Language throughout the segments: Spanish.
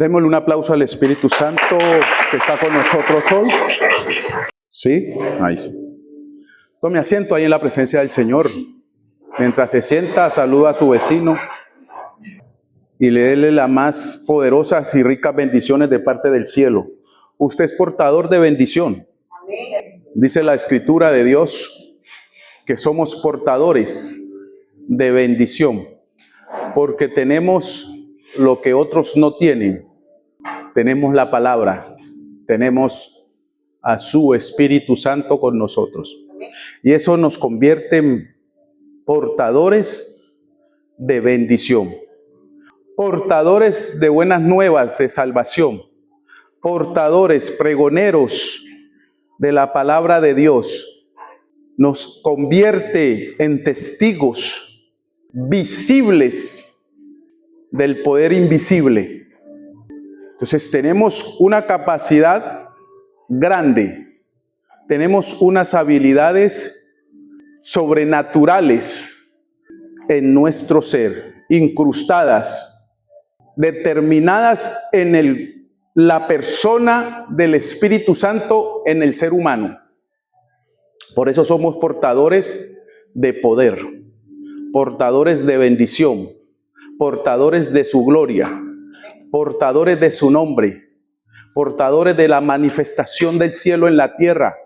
Démosle un aplauso al Espíritu Santo que está con nosotros hoy. ¿Sí? Ahí sí. Tome asiento ahí en la presencia del Señor. Mientras se sienta, saluda a su vecino y le déle las más poderosas y ricas bendiciones de parte del cielo. Usted es portador de bendición. Dice la Escritura de Dios que somos portadores de bendición, porque tenemos lo que otros no tienen. Tenemos la palabra, tenemos a su Espíritu Santo con nosotros. Y eso nos convierte en portadores de bendición, portadores de buenas nuevas de salvación, portadores, pregoneros de la palabra de Dios. Nos convierte en testigos visibles del poder invisible. Entonces tenemos una capacidad grande, tenemos unas habilidades sobrenaturales en nuestro ser, incrustadas, determinadas en la persona del Espíritu Santo en el ser humano. Por eso somos portadores de poder, portadores de bendición, portadores de su gloria, portadores de su nombre, portadores de la manifestación del cielo en la tierra.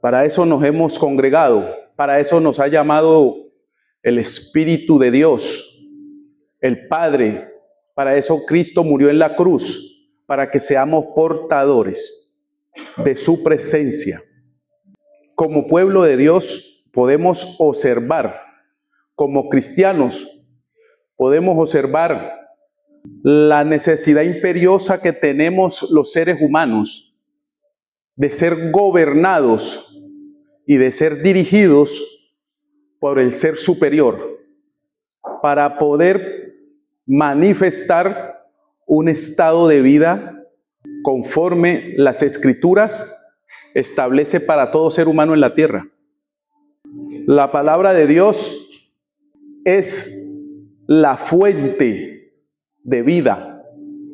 Para eso nos hemos congregado, para eso nos ha llamado el Espíritu de Dios, el Padre. Para eso Cristo murió en la cruz, para que seamos portadores de su presencia. Como pueblo de Dios podemos observar, como cristianos podemos observar la necesidad imperiosa que tenemos los seres humanos de ser gobernados y de ser dirigidos por el ser superior para poder manifestar un estado de vida conforme las Escrituras establece para todo ser humano en la tierra. La palabra de Dios es la fuente de vida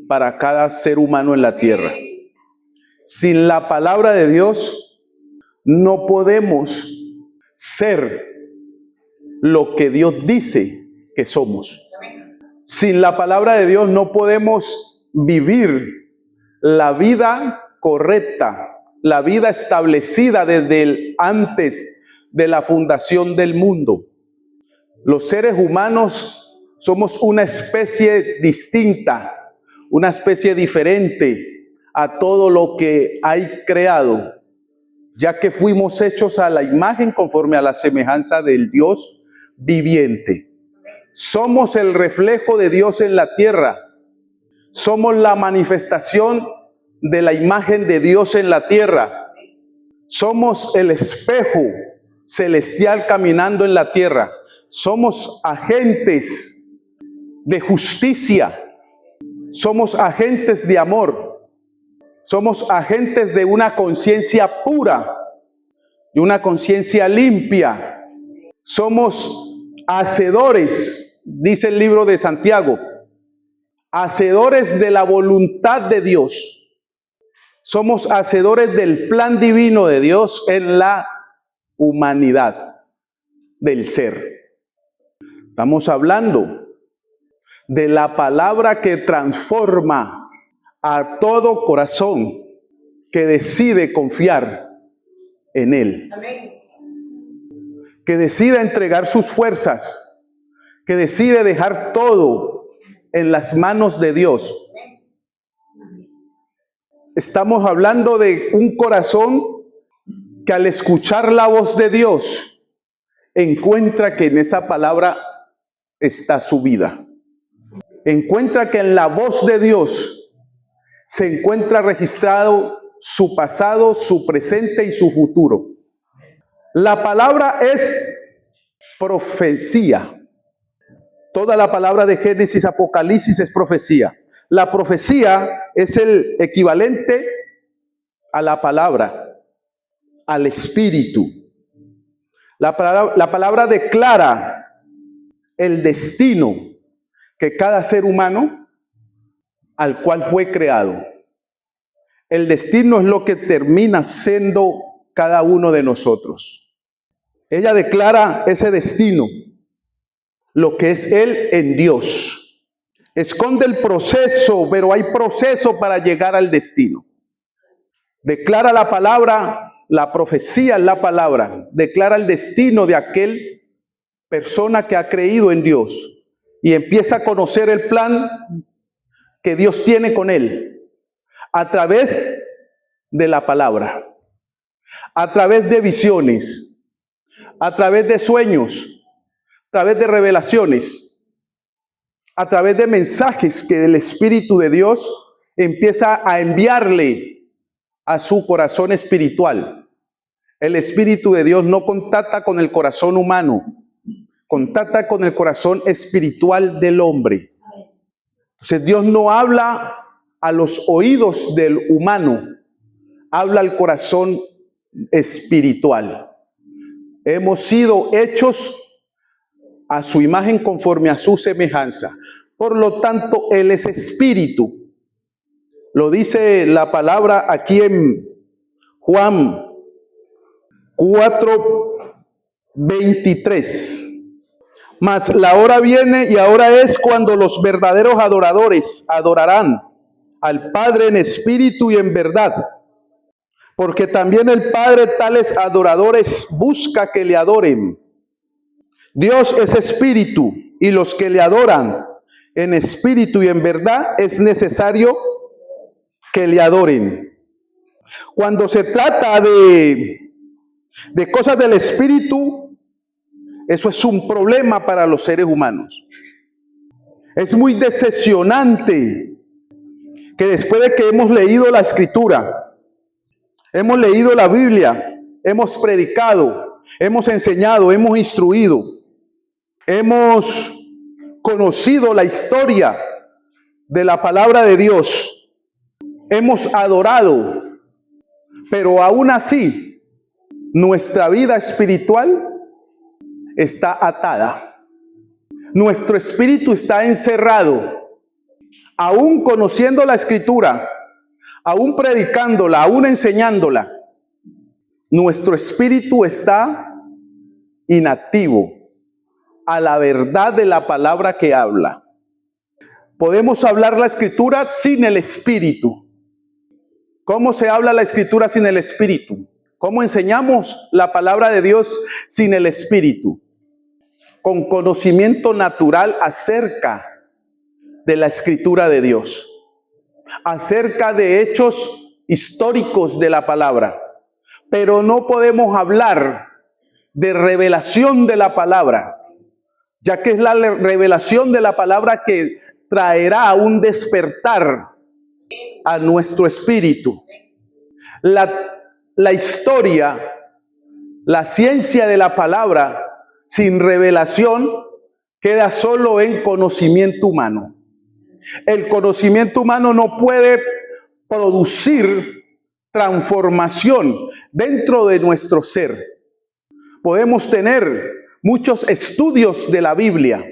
para cada ser humano en la tierra. Sin la palabra de Dios no podemos ser lo que Dios dice que somos. Sin la palabra de Dios no podemos vivir la vida correcta, la vida establecida desde antes de la fundación del mundo. Los seres humanos somos una especie distinta, una especie diferente a todo lo que hay creado, ya que fuimos hechos a la imagen conforme a la semejanza del Dios viviente. Somos el reflejo de Dios en la tierra. Somos la manifestación de la imagen de Dios en la tierra. Somos el espejo celestial caminando en la tierra. Somos agentes de justicia, somos agentes de amor, somos agentes de una conciencia pura, de una conciencia limpia. Somos hacedores, dice el libro de Santiago, hacedores de la voluntad de Dios. Somos hacedores del plan divino de Dios en la humanidad del ser. Estamos hablando de la palabra que transforma a todo corazón que decide confiar en Él. Que decide entregar sus fuerzas, que decide dejar todo en las manos de Dios. Estamos hablando de un corazón que al escuchar la voz de Dios encuentra que en esa palabra está su vida. Encuentra que en la voz de Dios se encuentra registrado su pasado, su presente y su futuro. La palabra es profecía. Toda la palabra de Génesis, Apocalipsis es profecía. La profecía es el equivalente a la palabra, al espíritu. La palabra declara el destino que cada ser humano al cual fue creado. El destino es lo que termina siendo cada uno de nosotros. Ella declara ese destino, lo que es Él en Dios. Esconde el proceso, pero hay proceso para llegar al destino. Declara la palabra, la profecía es la palabra. Declara el destino de aquel persona que ha creído en Dios y empieza a conocer el plan que Dios tiene con él a través de la palabra, a través de visiones, a través de sueños, a través de revelaciones, a través de mensajes que el Espíritu de Dios empieza a enviarle a su corazón espiritual. El Espíritu de Dios no contacta con el corazón humano, contacta con el corazón espiritual del hombre. Entonces Dios no habla a los oídos del humano, habla al corazón espiritual. Hemos sido hechos a su imagen conforme a su semejanza. Por lo tanto, Él es espíritu. Lo dice la palabra aquí en Juan 4:23. Mas la hora viene y ahora es cuando los verdaderos adoradores adorarán al Padre en espíritu y en verdad. Porque también el Padre tales adoradores busca que le adoren. Dios es espíritu y los que le adoran en espíritu y en verdad es necesario que le adoren. Cuando se trata de cosas del espíritu, eso es un problema para los seres humanos. Es muy decepcionante que después de que hemos leído la Escritura, hemos leído la Biblia, hemos predicado, hemos enseñado, hemos instruido, hemos conocido la historia de la palabra de Dios, hemos adorado, pero aún así nuestra vida espiritual está atada. Nuestro espíritu está encerrado. Aún conociendo la Escritura, aún predicándola, aún enseñándola, nuestro espíritu está inactivo a la verdad de la palabra que habla. Podemos hablar la Escritura sin el espíritu. ¿Cómo se habla la Escritura sin el espíritu? ¿Cómo enseñamos la palabra de Dios sin el espíritu? Con conocimiento natural acerca de la Escritura de Dios, acerca de hechos históricos de la palabra. Pero no podemos hablar de revelación de la palabra, ya que es la revelación de la palabra que traerá un despertar a nuestro espíritu. La historia, la ciencia de la palabra sin revelación queda solo en conocimiento humano. El conocimiento humano no puede producir transformación dentro de nuestro ser. Podemos tener muchos estudios de la Biblia.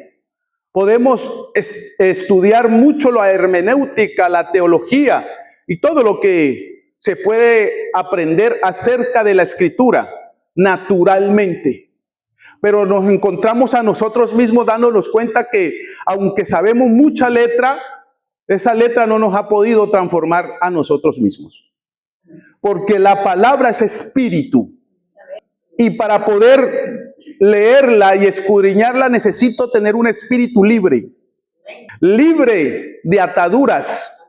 Podemos estudiar mucho la hermenéutica, la teología y todo lo que se puede aprender acerca de la Escritura naturalmente. Pero nos encontramos a nosotros mismos dándonos cuenta que aunque sabemos mucha letra, esa letra no nos ha podido transformar a nosotros mismos. Porque la palabra es espíritu. Y para poder leerla y escudriñarla necesito tener un espíritu libre. Libre de ataduras.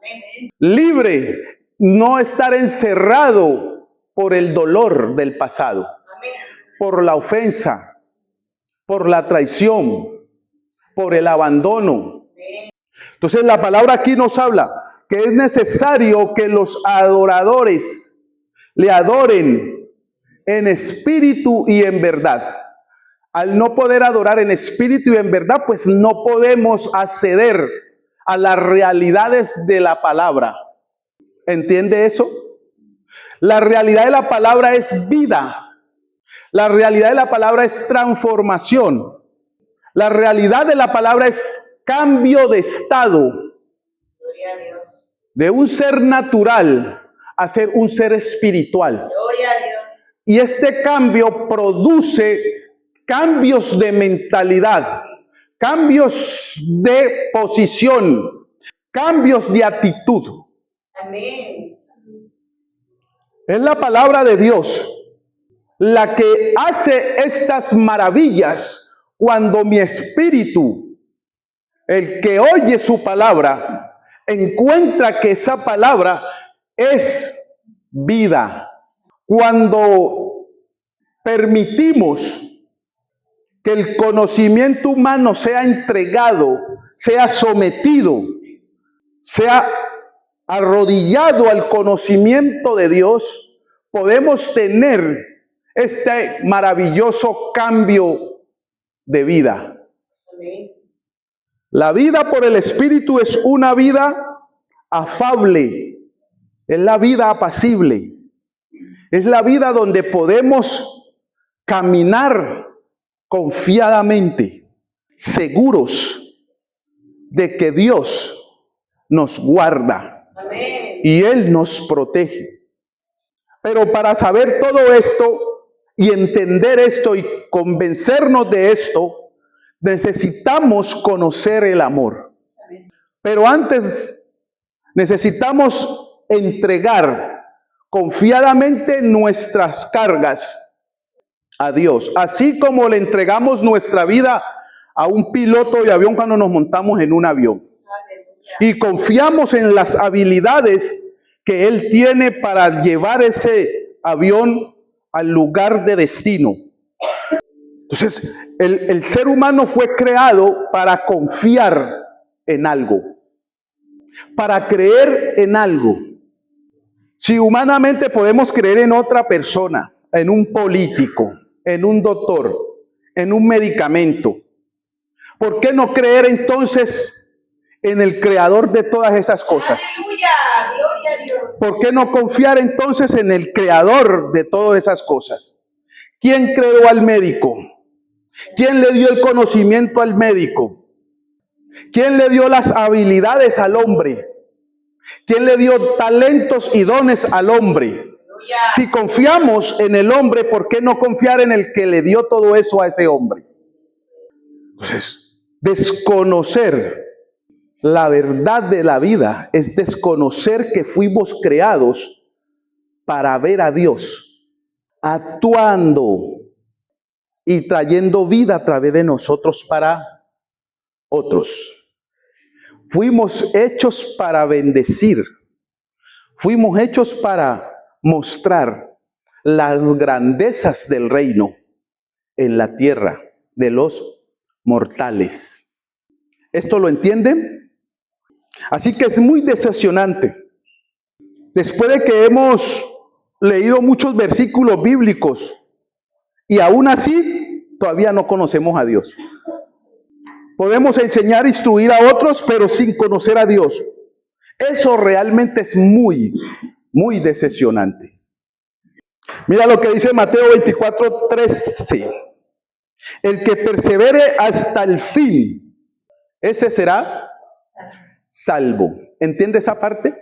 Libre, no estar encerrado por el dolor del pasado. Por la ofensa. Por la traición, por el abandono. Entonces la palabra aquí nos habla que es necesario que los adoradores le adoren en espíritu y en verdad. Al no poder adorar en espíritu y en verdad, pues no podemos acceder a las realidades de la palabra. ¿Entiende eso? La realidad de la palabra es vida. La realidad de la palabra es transformación. La realidad de la palabra es cambio de estado. de un ser natural a ser un ser espiritual. Gloria a Dios. Y este cambio produce cambios de mentalidad, cambios de posición, cambios de actitud. Amén. Es la palabra de Dios la que hace estas maravillas cuando mi espíritu, el que oye su palabra, encuentra que esa palabra es vida. Cuando permitimos que el conocimiento humano sea entregado, sea sometido, sea arrodillado al conocimiento de Dios, podemos tener este maravilloso cambio de vida. Amén. La vida por el Espíritu es una vida afable, es la vida apacible, es la vida donde podemos caminar confiadamente, seguros de que Dios nos guarda. Amén. Y Él nos protege. Pero para saber todo esto y entender esto y convencernos de esto, necesitamos conocer el amor. Pero antes necesitamos entregar confiadamente nuestras cargas a Dios. Así como le entregamos nuestra vida a un piloto de avión cuando nos montamos en un avión. Y confiamos en las habilidades que Él tiene para llevar ese avión al lugar de destino. Entonces, el ser humano fue creado para confiar en algo, para creer en algo. Si humanamente podemos creer en otra persona, en un político, en un doctor, en un medicamento, ¿por qué no creer entonces en el creador de todas esas cosas? Aleluya, gloria a Dios. ¿Por qué no confiar entonces en el creador de todas esas cosas? ¿Quién creó al médico? ¿Quién le dio el conocimiento al médico? ¿Quién le dio las habilidades al hombre? ¿Quién le dio talentos y dones al hombre? Aleluya. Si confiamos en el hombre, ¿por qué no confiar en el que le dio todo eso a ese hombre? Entonces, desconocer la verdad de la vida es desconocer que fuimos creados para ver a Dios actuando y trayendo vida a través de nosotros para otros. Fuimos hechos para bendecir. Fuimos hechos para mostrar las grandezas del reino en la tierra de los mortales. ¿Esto lo entienden? Así que es muy decepcionante. Después de que hemos leído muchos versículos bíblicos y aún así todavía no conocemos a Dios. Podemos enseñar, instruir a otros, pero sin conocer a Dios. Eso realmente es muy, muy decepcionante. Mira lo que dice Mateo 24:13. El que persevere hasta el fin, ese será salvo. ¿Entiende esa parte?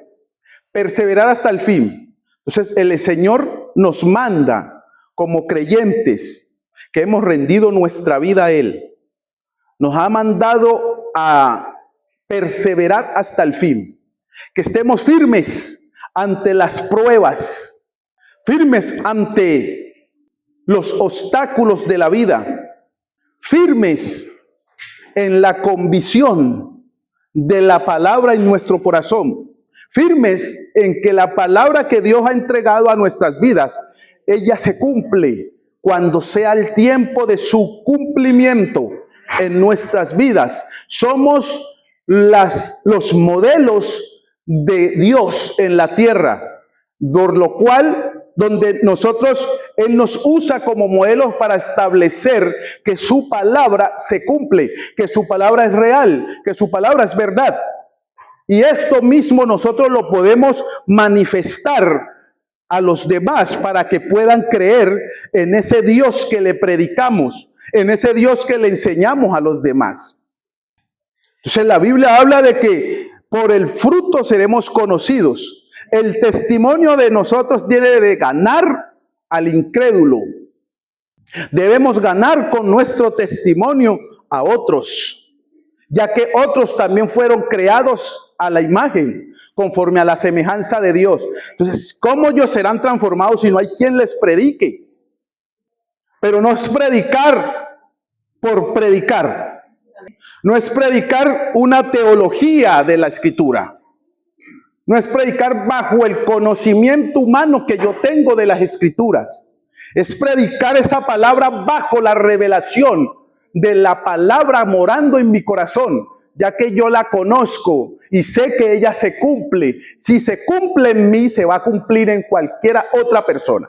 Perseverar hasta el fin. Entonces el Señor nos manda como creyentes que hemos rendido nuestra vida a Él. Nos ha mandado a perseverar hasta el fin. Que estemos firmes ante las pruebas, firmes ante los obstáculos de la vida, firmes en la convicción de la palabra en nuestro corazón, firmes en que la palabra que Dios ha entregado a nuestras vidas, ella se cumple cuando sea el tiempo de su cumplimiento en nuestras vidas. Somos los modelos de Dios en la tierra, por lo cual donde nosotros, Él nos usa como modelos para establecer que su palabra se cumple, que su palabra es real, que su palabra es verdad. Y esto mismo nosotros lo podemos manifestar a los demás para que puedan creer en ese Dios que le predicamos, en ese Dios que le enseñamos a los demás. Entonces la Biblia habla de que Por el fruto seremos conocidos. El testimonio de nosotros tiene de ganar al incrédulo. Debemos ganar con nuestro testimonio a otros, ya que otros también fueron creados a la imagen, conforme a la semejanza de Dios. Entonces, ¿cómo ellos serán transformados si no hay quien les predique? Pero no es predicar por predicar. No es predicar una teología de la Escritura. No es predicar bajo el conocimiento humano que yo tengo de las Escrituras. Es predicar esa palabra bajo la revelación de la palabra morando en mi corazón, ya que yo la conozco y sé que ella se cumple. Si se cumple en mí, se va a cumplir en cualquiera otra persona.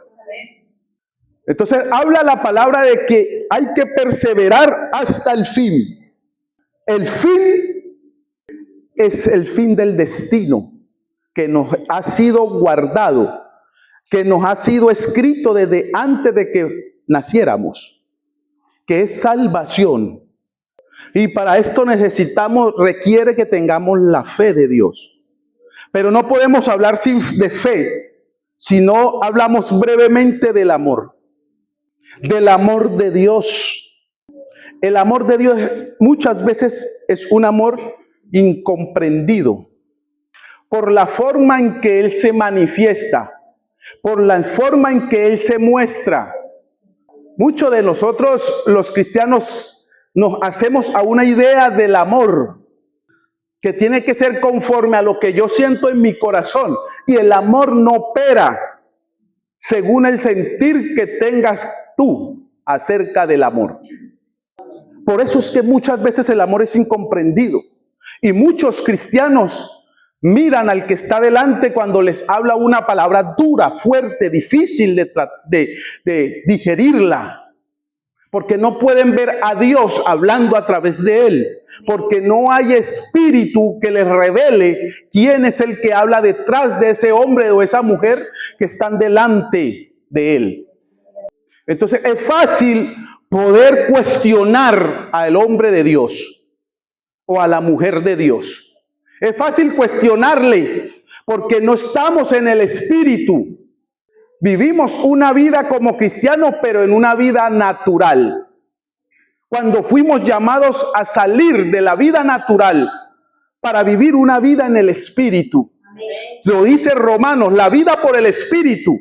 Entonces habla la palabra de que hay que perseverar hasta el fin. El fin es el fin del destino que nos ha sido guardado, que nos ha sido escrito desde antes de que naciéramos, que es salvación. Y para esto requiere que tengamos la fe de Dios. Pero no podemos hablar de fe si no hablamos brevemente del amor de Dios. El amor de Dios muchas veces es un amor incomprendido por la forma en que Él se manifiesta, por la forma en que Él se muestra. Muchos de nosotros, los cristianos, nos hacemos a una idea del amor que tiene que ser conforme a lo que yo siento en mi corazón, y el amor no opera según el sentir que tengas tú acerca del amor. Por eso es que muchas veces el amor es incomprendido, y muchos cristianos miran al que está delante cuando les habla una palabra dura, fuerte, difícil de digerirla, porque no pueden ver a Dios hablando a través de él, porque no hay espíritu que les revele quién es el que habla detrás de ese hombre o esa mujer que están delante de él. Entonces es fácil poder cuestionar al hombre de Dios o a la mujer de Dios. Es fácil cuestionarle porque no estamos en el espíritu. Vivimos una vida como cristianos, pero en una vida natural. Cuando fuimos llamados a salir de la vida natural para vivir una vida en el espíritu. Lo dice Romanos, la vida por el espíritu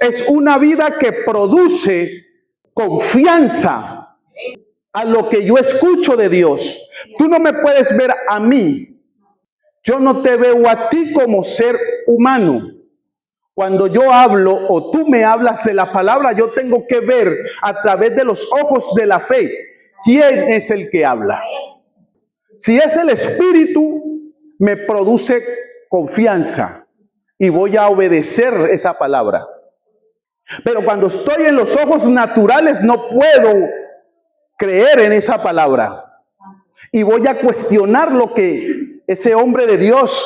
es una vida que produce confianza a lo que yo escucho de Dios. Tú no me puedes ver a mí. Yo no te veo a ti como ser humano. Cuando yo hablo o tú me hablas de la palabra, yo tengo que ver a través de los ojos de la fe quién es el que habla. Si es el Espíritu, me produce confianza y voy a obedecer esa palabra. Pero cuando estoy en los ojos naturales, no puedo creer en esa palabra. Y voy a cuestionar lo que ese hombre de Dios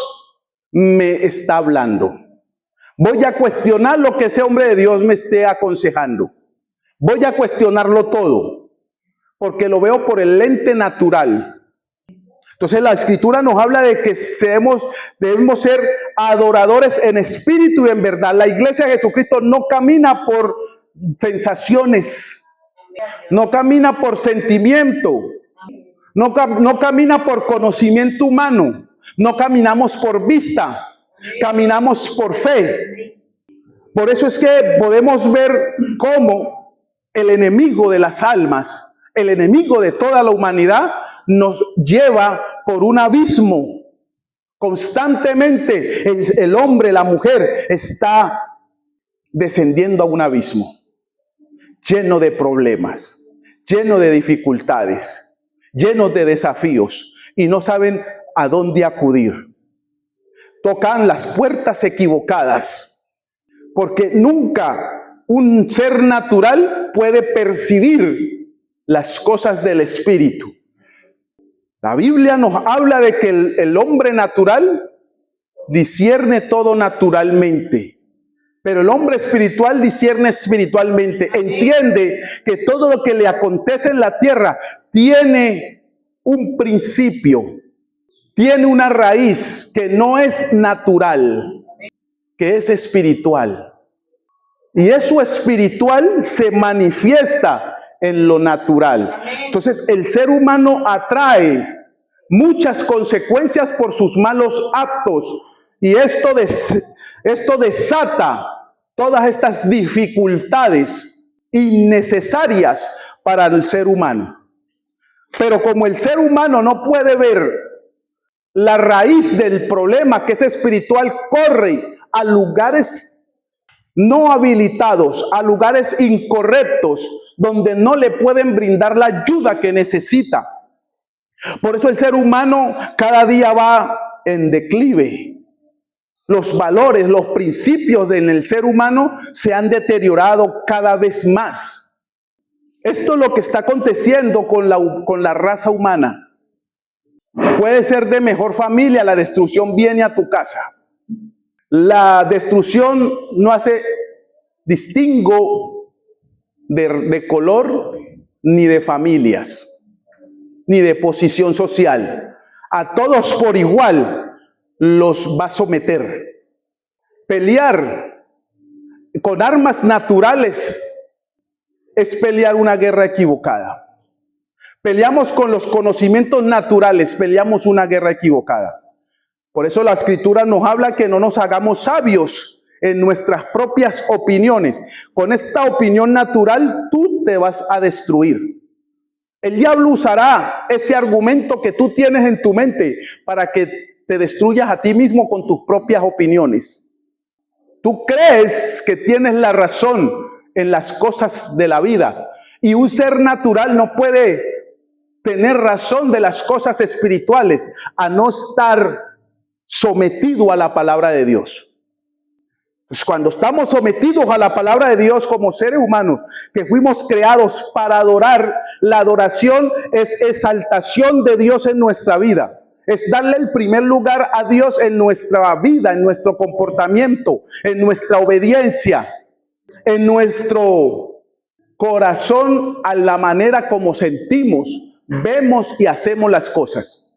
me está hablando. Voy a cuestionar lo que ese hombre de Dios me esté aconsejando. Voy a cuestionarlo todo, porque lo veo por el lente natural. Entonces la Escritura nos habla de que debemos ser adoradores en espíritu y en verdad. La iglesia de Jesucristo no camina por sensaciones, no camina por sentimiento, no camina por conocimiento humano, no caminamos por vista, caminamos por fe. Por eso es que podemos ver cómo el enemigo de las almas, el enemigo de toda la humanidad, nos lleva por un abismo. Constantemente el hombre, la mujer está descendiendo a un abismo lleno de problemas, lleno de dificultades, lleno de desafíos, y no saben a dónde acudir. Tocan las puertas equivocadas, porque nunca un ser natural puede percibir las cosas del espíritu. La Biblia nos habla de que el hombre natural discierne todo naturalmente, pero el hombre espiritual discierne espiritualmente. Entiende que todo lo que le acontece en la tierra tiene un principio tiene una raíz que no es natural, que es espiritual. Y eso espiritual se manifiesta en lo natural. Entonces el ser humano atrae muchas consecuencias por sus malos actos. Y esto desata todas estas dificultades innecesarias para el ser humano. Pero como el ser humano no puede ver la raíz del problema, que es espiritual, corre a lugares no habilitados, a lugares incorrectos, donde no le pueden brindar la ayuda que necesita. Por eso el ser humano cada día va en declive. Los valores, los principios en el ser humano se han deteriorado cada vez más. Esto es lo que está aconteciendo con la raza humana. Puede ser de mejor familia, la destrucción viene a tu casa. La destrucción no hace distingo de color, ni de familias, ni de posición social. A todos por igual los va a someter. Pelear con armas naturales es pelear una guerra equivocada. Peleamos con los conocimientos naturales, peleamos una guerra equivocada. Por eso la Escritura nos habla que no nos hagamos sabios en nuestras propias opiniones. Con esta opinión natural tú te vas a destruir. El diablo usará ese argumento que tú tienes en tu mente para que te destruyas a ti mismo con tus propias opiniones. Tú crees que tienes la razón en las cosas de la vida, y un ser natural no puede tener razón de las cosas espirituales a no estar sometido a la palabra de Dios. Pues cuando estamos sometidos a la palabra de Dios como seres humanos, que fuimos creados para adorar, la adoración es exaltación de Dios en nuestra vida. Es darle el primer lugar a Dios en nuestra vida, en nuestro comportamiento, en nuestra obediencia, en nuestro corazón, a la manera como sentimos, vemos y hacemos las cosas.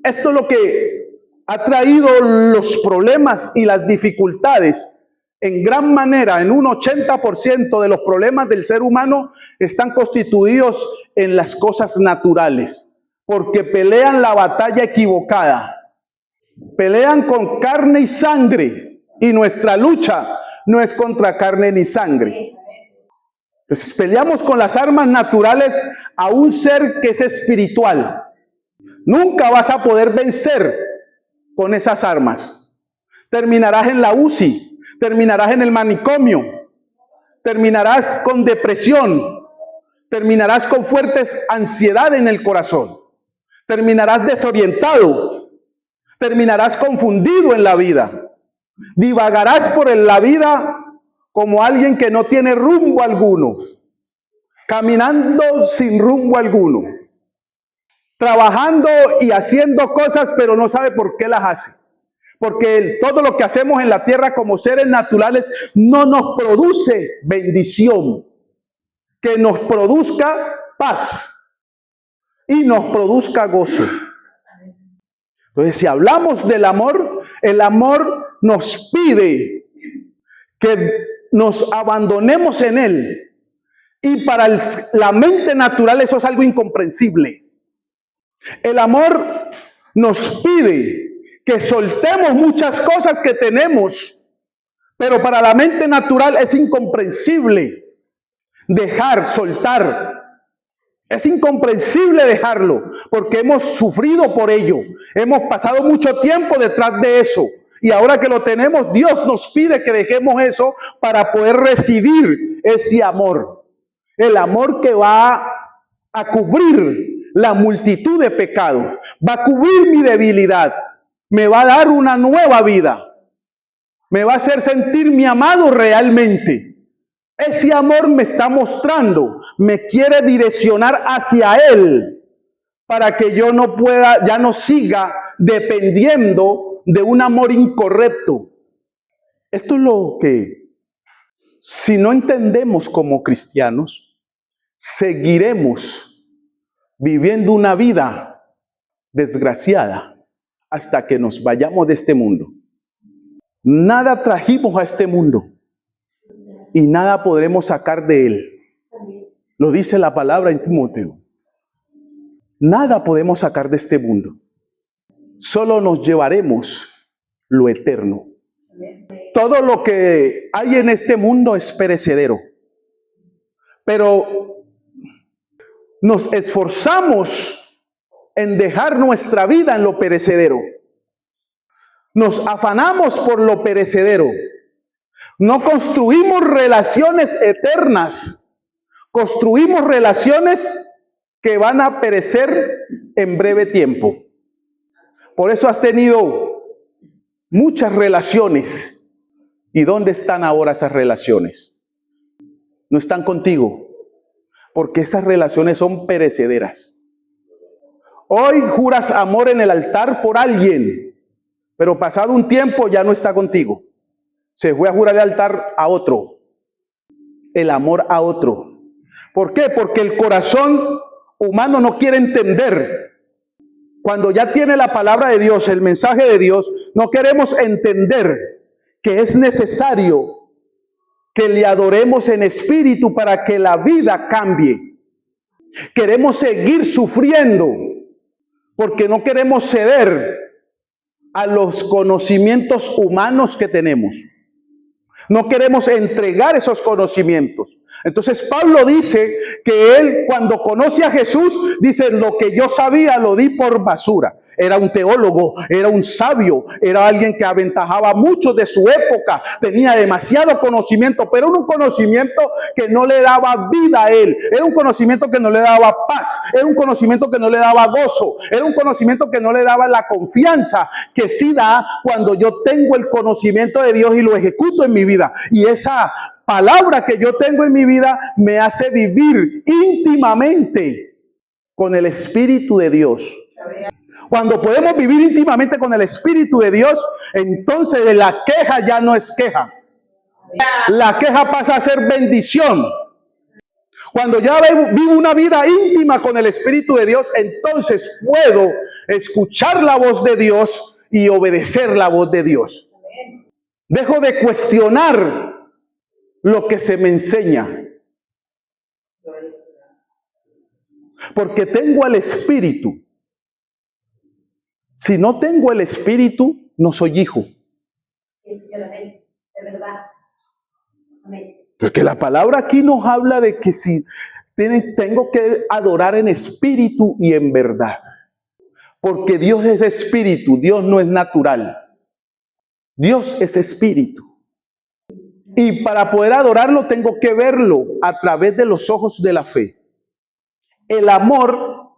Esto es lo que ha traído los problemas y las dificultades. En gran manera, en un 80% de los problemas del ser humano están constituidos en las cosas naturales, porque pelean la batalla equivocada. Pelean con carne y sangre, y nuestra lucha no es contra carne ni sangre. Entonces peleamos con las armas naturales a un ser que es espiritual. Nunca vas a poder vencer con esas armas. Terminarás en la UCI, terminarás en el manicomio, terminarás con depresión, terminarás con fuertes ansiedad en el corazón, terminarás desorientado, terminarás confundido en la vida, divagarás por la vida como alguien que no tiene rumbo alguno, caminando sin rumbo alguno, trabajando y haciendo cosas, pero no sabe por qué las hace. Porque todo lo que hacemos en la tierra como seres naturales no nos produce bendición, que nos produzca paz y nos produzca gozo. Entonces, si hablamos del amor, el amor nos pide que nos abandonemos en él. Y para la mente natural eso es algo incomprensible. El amor nos pide que soltemos muchas cosas que tenemos, pero para la mente natural es incomprensible dejar, soltar. Es incomprensible dejarlo, porque hemos sufrido por ello. Hemos pasado mucho tiempo detrás de eso. Y ahora que lo tenemos, Dios nos pide que dejemos eso para poder recibir ese amor. El amor que va a cubrir la multitud de pecados. Va a cubrir mi debilidad. Me va a dar una nueva vida. Me va a hacer sentirme amado realmente. Ese amor me está mostrando, me quiere direccionar hacia Él para que yo no pueda, ya no siga dependiendo de un amor incorrecto. Esto es lo que, si no entendemos como cristianos, seguiremos viviendo una vida desgraciada. hasta que nos vayamos de este mundo. Nada trajimos a este mundo y nada podremos sacar de él. Lo dice la palabra en Timoteo. Nada podemos sacar de este mundo. Solo nos llevaremos lo eterno. Todo lo que hay en este mundo es perecedero. Pero nos esforzamos en dejar nuestra vida en lo perecedero. Nos afanamos por lo perecedero. No construimos relaciones eternas. Construimos relaciones que van a perecer en breve tiempo. Por eso has tenido muchas relaciones. ¿Y dónde están ahora esas relaciones? No están contigo, porque esas relaciones son perecederas. Hoy juras amor en el altar por alguien, pero pasado un tiempo ya no está contigo. Se fue a jurar el altar a otro, el amor a otro. ¿Por qué? Porque el corazón humano no quiere entender. Cuando ya tiene la palabra de Dios, el mensaje de Dios, no queremos entender que es necesario que le adoremos en espíritu para que la vida cambie. Queremos seguir sufriendo porque no queremos ceder a los conocimientos humanos que tenemos. No queremos entregar esos conocimientos. Entonces Pablo dice que él, cuando conoce a Jesús, dice: lo que yo sabía lo di por basura. Era un teólogo, era un sabio, era alguien que aventajaba mucho de su época, tenía demasiado conocimiento, pero era un conocimiento que no le daba vida a él, era un conocimiento que no le daba paz, era un conocimiento que no le daba gozo, era un conocimiento que no le daba la confianza que sí da cuando yo tengo el conocimiento de Dios y lo ejecuto en mi vida. Y esa palabra que yo tengo en mi vida me hace vivir íntimamente con el Espíritu de Dios. Cuando podemos vivir íntimamente con el Espíritu de Dios, entonces la queja ya no es queja. La queja pasa a ser bendición. Cuando ya vivo una vida íntima con el Espíritu de Dios, entonces puedo escuchar la voz de Dios y obedecer la voz de Dios. Dejo de cuestionar lo que se me enseña, porque tengo el Espíritu. Si no tengo el Espíritu, no soy hijo. Sí, Señor, amén. Es verdad. Amén. Porque la palabra aquí nos habla de que si tengo que adorar en espíritu y en verdad. Porque Dios es espíritu, Dios no es natural. Dios es espíritu. Y para poder adorarlo tengo que verlo a través de los ojos de la fe. El amor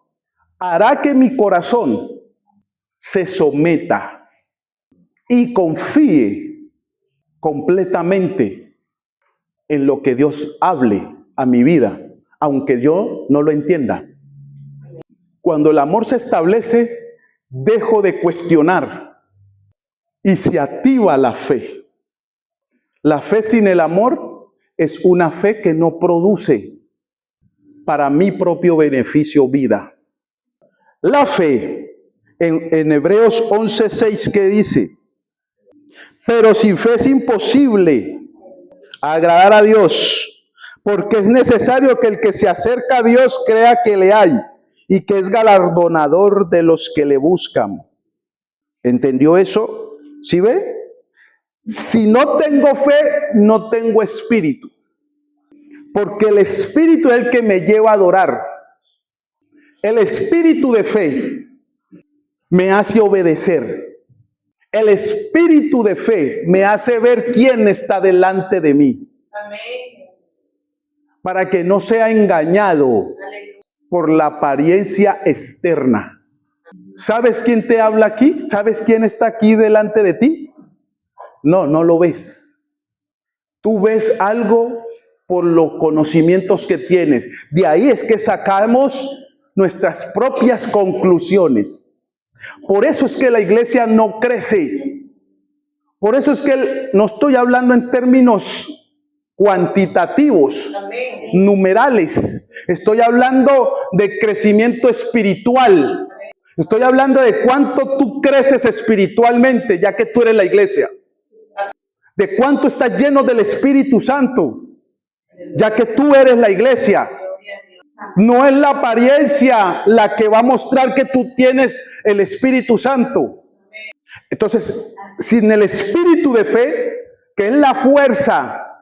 hará que mi corazón se someta y confíe completamente en lo que Dios hable a mi vida, aunque yo no lo entienda. Cuando el amor se establece, dejo de cuestionar y se activa la fe. La fe sin el amor es una fe que no produce para mi propio beneficio vida. La fe, en Hebreos 11:6, que dice: pero sin fe es imposible agradar a Dios, porque es necesario que el que se acerca a Dios crea que le hay y que es galardonador de los que le buscan. ¿Entendió eso? ¿Sí ve? Si no tengo fe, no tengo espíritu, porque el espíritu es el que me lleva a adorar. El espíritu de fe me hace obedecer. El espíritu de fe me hace ver quién está delante de mí. Amén. Para que no sea engañado por la apariencia externa. ¿Sabes quién te habla aquí? ¿Sabes quién está aquí delante de ti? No, no lo ves. Tú ves algo por los conocimientos que tienes. De ahí es que sacamos nuestras propias conclusiones. Por eso es que la iglesia no crece. Por eso es que no estoy hablando en términos cuantitativos, numerales. Estoy hablando de crecimiento espiritual. Estoy hablando de cuánto tú creces espiritualmente, ya que tú eres la iglesia. De cuánto estás lleno del Espíritu Santo, ya que tú eres la iglesia. No es la apariencia la que va a mostrar que tú tienes el Espíritu Santo. Entonces, sin el espíritu de fe, que es la fuerza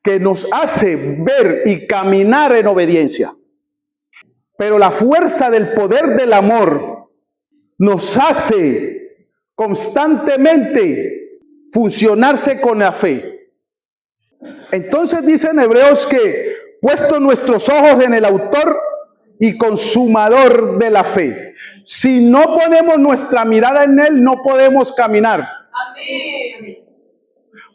que nos hace ver y caminar en obediencia, pero la fuerza del poder del amor nos hace constantemente funcionarse con la fe. Entonces dice en Hebreos que puesto nuestros ojos en el autor y consumador de la fe. Si no ponemos nuestra mirada en Él, no podemos caminar. Amén.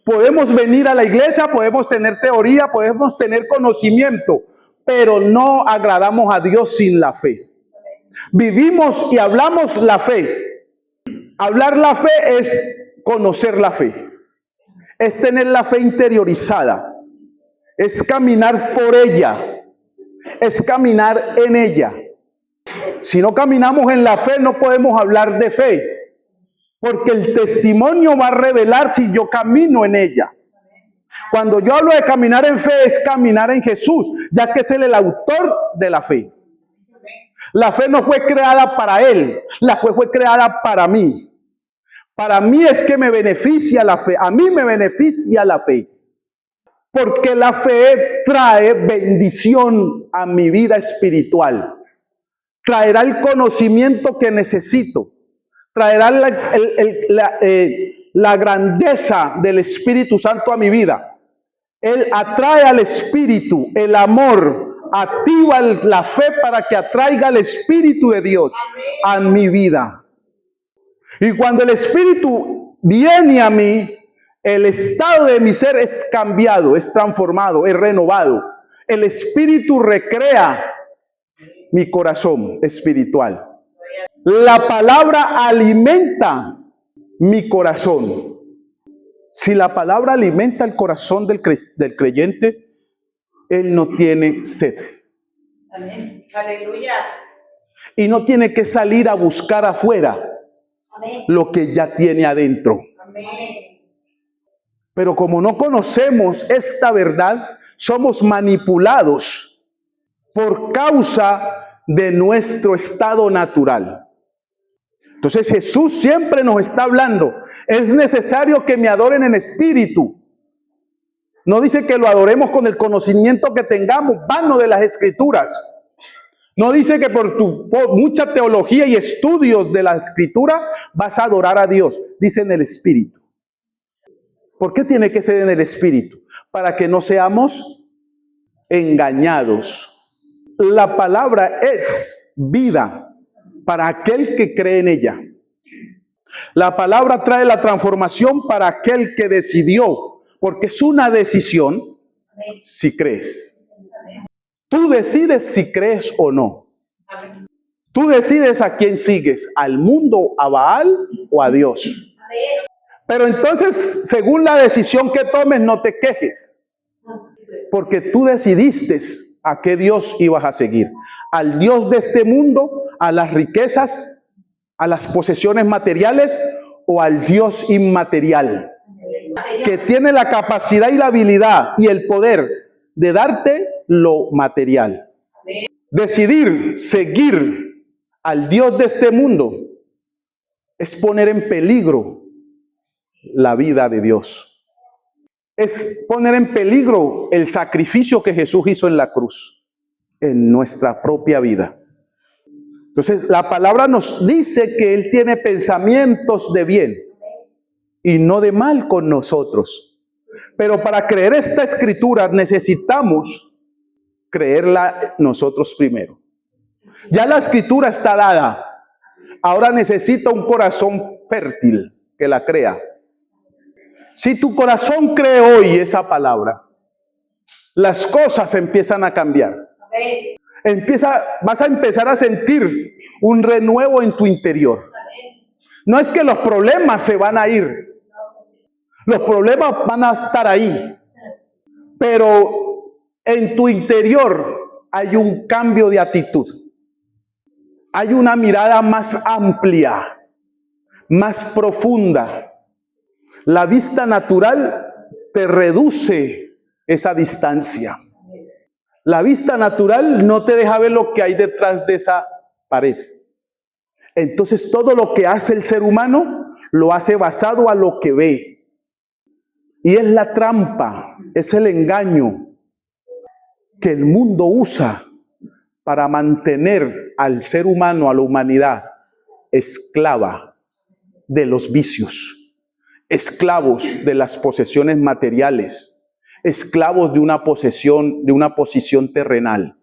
Podemos venir a la iglesia, podemos tener teoría, podemos tener conocimiento, pero no agradamos a Dios sin la fe. Vivimos y hablamos la fe. Hablar la fe es conocer la fe. Es tener la fe interiorizada. Es caminar por ella. Es caminar en ella. Si no caminamos en la fe, no podemos hablar de fe. Porque el testimonio va a revelar si yo camino en ella. Cuando yo hablo de caminar en fe, es caminar en Jesús, ya que es Él el autor de la fe. La fe no fue creada para Él, la fe fue creada para mí. Para mí es que me beneficia la fe, a mí me beneficia la fe. Porque la fe trae bendición a mi vida espiritual. Traerá el conocimiento que necesito. Traerá la grandeza del Espíritu Santo a mi vida. Él atrae al Espíritu, el amor, activa la fe para que atraiga el Espíritu de Dios a mi vida. Y cuando el Espíritu viene a mí, el estado de mi ser es cambiado, es transformado, es renovado. El Espíritu recrea mi corazón espiritual. La palabra alimenta mi corazón. Si la palabra alimenta el corazón del creyente, él no tiene sed. Amén. Aleluya. Y no tiene que salir a buscar afuera lo que ya tiene adentro. Amén. Pero como no conocemos esta verdad, somos manipulados por causa de nuestro estado natural. Entonces Jesús siempre nos está hablando. Es necesario que me adoren en espíritu. No dice que lo adoremos con el conocimiento que tengamos, vano de las Escrituras. No dice que por mucha teología y estudios de la Escritura vas a adorar a Dios. Dice en el espíritu. ¿Por qué tiene que ser en el espíritu? Para que no seamos engañados. La palabra es vida para aquel que cree en ella. La palabra trae la transformación para aquel que decidió, porque es una decisión si crees. Tú decides si crees o no. Tú decides a quién sigues, al mundo, a Baal o a Dios. Pero entonces, según la decisión que tomes, no te quejes, porque tú decidiste a qué Dios ibas a seguir. Al Dios de este mundo, a las riquezas, a las posesiones materiales o al Dios inmaterial, que tiene la capacidad y la habilidad y el poder de darte lo material. Decidir seguir al Dios de este mundo es poner en peligro la vida de Dios. Es poner en peligro el sacrificio que Jesús hizo en la cruz, en nuestra propia vida. Entonces, la palabra nos dice que Él tiene pensamientos de bien y no de mal con nosotros. Pero para creer esta escritura necesitamos creerla nosotros primero. Ya la escritura está dada. Ahora necesita un corazón fértil que la crea. Si tu corazón cree hoy esa palabra, las cosas empiezan a cambiar. Vas a empezar a sentir un renuevo en tu interior. No es que los problemas se van a ir. Los problemas van a estar ahí. Pero en tu interior hay un cambio de actitud. hay una mirada más amplia, más profunda. La vista natural te reduce esa distancia. La vista natural no te deja ver lo que hay detrás de esa pared. Entonces todo lo que hace el ser humano lo hace basado a lo que ve. Y es la trampa, es el engaño que el mundo usa para mantener al ser humano, a la humanidad, esclava de los vicios, esclavos de las posesiones materiales, esclavos de una posición terrenal,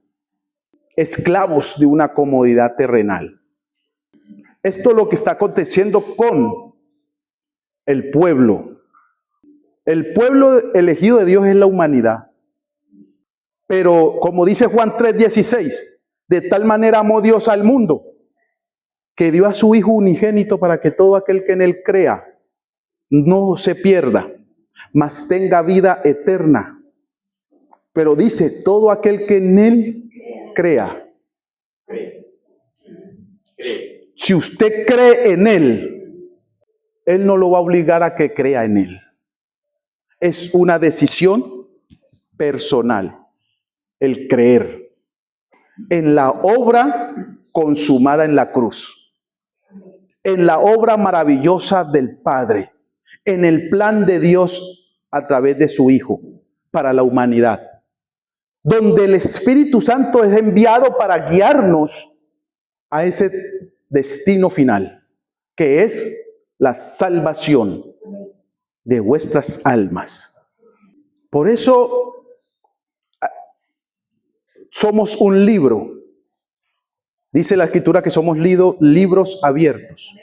esclavos de una comodidad terrenal. Esto es lo que está aconteciendo con el pueblo. El pueblo elegido de Dios es la humanidad. Pero como dice Juan 3:16, de tal manera amó Dios al mundo, que dio a su Hijo unigénito para que todo aquel que en él crea no se pierda, mas tenga vida eterna. Pero dice, todo aquel que en él crea. Si usted cree en él, él no lo va a obligar a que crea en él. Es una decisión personal, el creer en la obra consumada en la cruz, en la obra maravillosa del Padre, en el plan de Dios a través de su Hijo para la humanidad, donde el Espíritu Santo es enviado para guiarnos a ese destino final, que es la salvación de vuestras almas. Por eso somos un libro. Dice la Escritura que somos libros abiertos.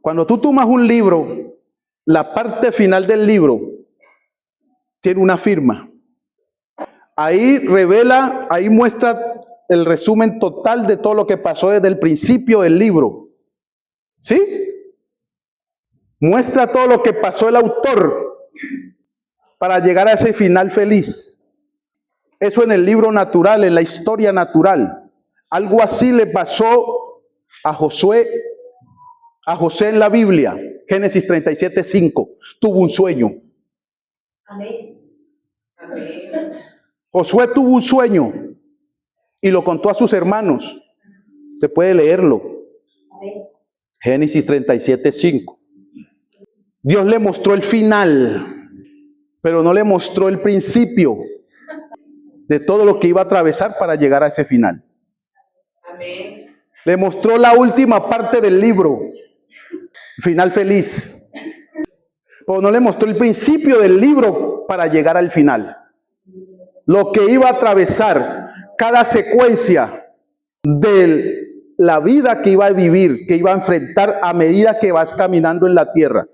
Cuando tú tomas un libro, la parte final del libro tiene una firma. Ahí revela, ahí muestra el resumen total de todo lo que pasó desde el principio del libro. ¿Sí? Muestra todo lo que pasó el autor para llegar a ese final feliz. Eso en el libro natural, en la historia natural. Algo así le pasó a José en la Biblia. Génesis 37:5. Tuvo un sueño. Amén. Amén. Josué tuvo un sueño y lo contó a sus hermanos. Usted puede leerlo. Amén. Génesis 37:5. Dios le mostró el final, pero no le mostró el principio de todo lo que iba a atravesar para llegar a ese final. Amén. Le mostró la última parte del libro, final feliz, pero no le mostró el principio del libro para llegar al final. Lo que iba a atravesar cada secuencia de la vida que iba a vivir, que iba a enfrentar a medida que vas caminando en la tierra.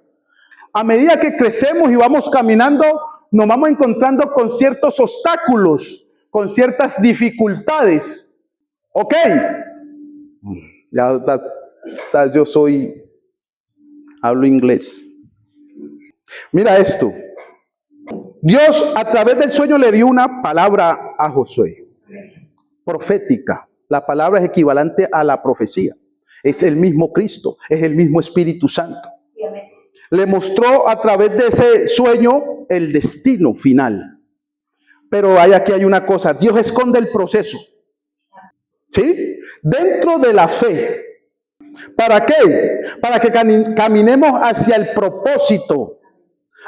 A medida que crecemos y vamos caminando, nos vamos encontrando con ciertos obstáculos, con ciertas dificultades. ¿Ok? Yo hablo inglés. Mira esto. Dios a través del sueño le dio una palabra a Josué, profética. La palabra es equivalente a la profecía. Es el mismo Cristo, es el mismo Espíritu Santo. Le mostró a través de ese sueño el destino final. Pero aquí hay una cosa, Dios esconde el proceso. ¿Sí? Dentro de la fe. ¿Para qué? Para que caminemos hacia el propósito.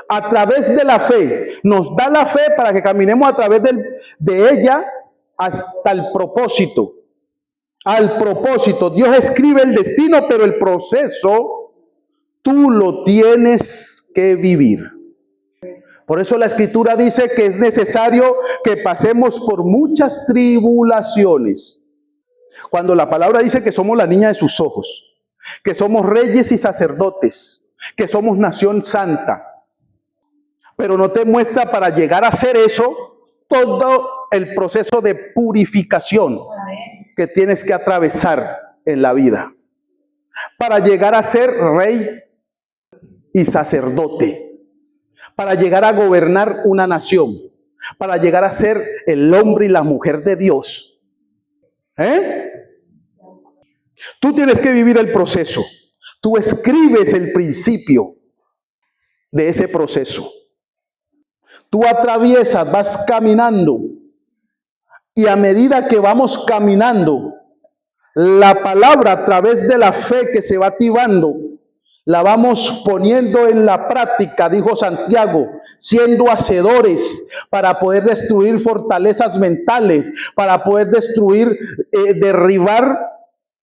A través de la fe. Nos da la fe para que caminemos a través de ella hasta el propósito. Al propósito. Dios escribe el destino, pero el proceso tú lo tienes que vivir. Por eso la Escritura dice que es necesario que pasemos por muchas tribulaciones. Cuando la palabra dice que somos la niña de sus ojos, que somos reyes y sacerdotes, que somos nación santa. Pero no te muestra para llegar a hacer eso todo el proceso de purificación que tienes que atravesar en la vida. Para llegar a ser rey y sacerdote. Para llegar a gobernar una nación. Para llegar a ser el hombre y la mujer de Dios. Tú tienes que vivir el proceso. Tú escribes el principio de ese proceso. Tú atraviesas, vas caminando. Y a medida que vamos caminando, la palabra a través de la fe que se va activando, la vamos poniendo en la práctica, dijo Santiago, siendo hacedores para poder destruir fortalezas mentales, para poder destruir, derribar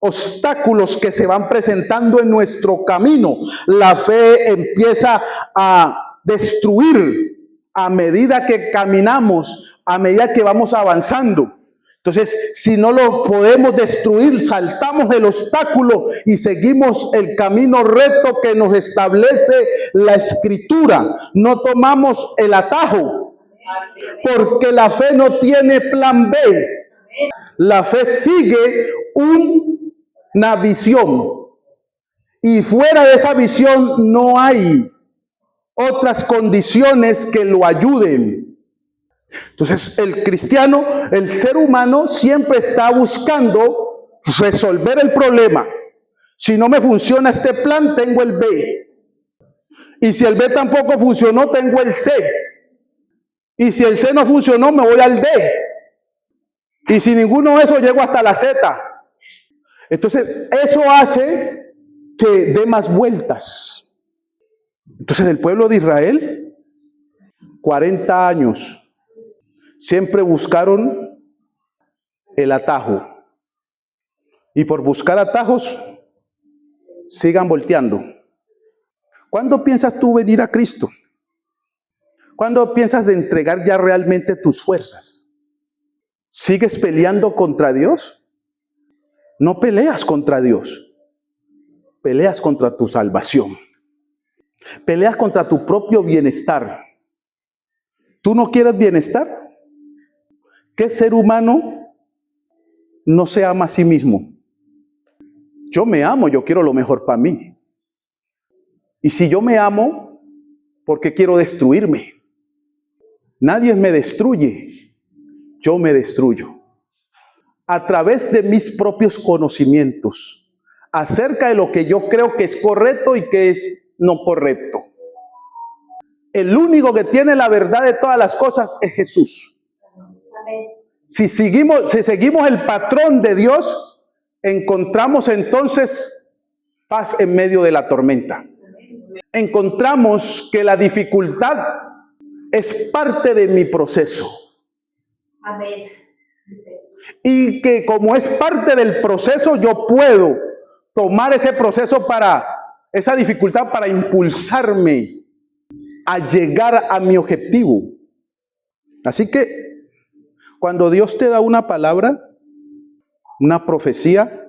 obstáculos que se van presentando en nuestro camino. La fe empieza a destruir a medida que caminamos, a medida que vamos avanzando. Entonces, si no lo podemos destruir, saltamos el obstáculo y seguimos el camino recto que nos establece la Escritura. No tomamos el atajo, porque la fe no tiene plan B. La fe sigue una visión. Y fuera de esa visión no hay otras condiciones que lo ayuden. Entonces, el cristiano, el ser humano, siempre está buscando resolver el problema. Si no me funciona este plan, tengo el B. Y si el B tampoco funcionó, tengo el C. Y si el C no funcionó, me voy al D. Y si ninguno de esos, llego hasta la Z. Entonces, eso hace que dé más vueltas. Entonces, el pueblo de Israel, 40 años, siempre buscaron el atajo. Y por buscar atajos, sigan volteando. ¿Cuándo piensas tú venir a Cristo? ¿Cuándo piensas de entregar ya realmente tus fuerzas? ¿Sigues peleando contra Dios? No peleas contra Dios. Peleas contra tu salvación. Peleas contra tu propio bienestar. ¿Tú no quieres bienestar? ¿Qué ser humano no se ama a sí mismo? Yo me amo, yo quiero lo mejor para mí. Y si yo me amo, ¿por qué quiero destruirme? Nadie me destruye, yo me destruyo. A través de mis propios conocimientos, acerca de lo que yo creo que es correcto y que es no correcto. El único que tiene la verdad de todas las cosas es Jesús. Si seguimos el patrón de Dios, encontramos entonces paz en medio de la tormenta. Encontramos que la dificultad es parte de mi proceso. Amén. Y que como es parte del proceso, yo puedo tomar ese proceso esa dificultad para impulsarme a llegar a mi objetivo. Así que cuando Dios te da una palabra, una profecía,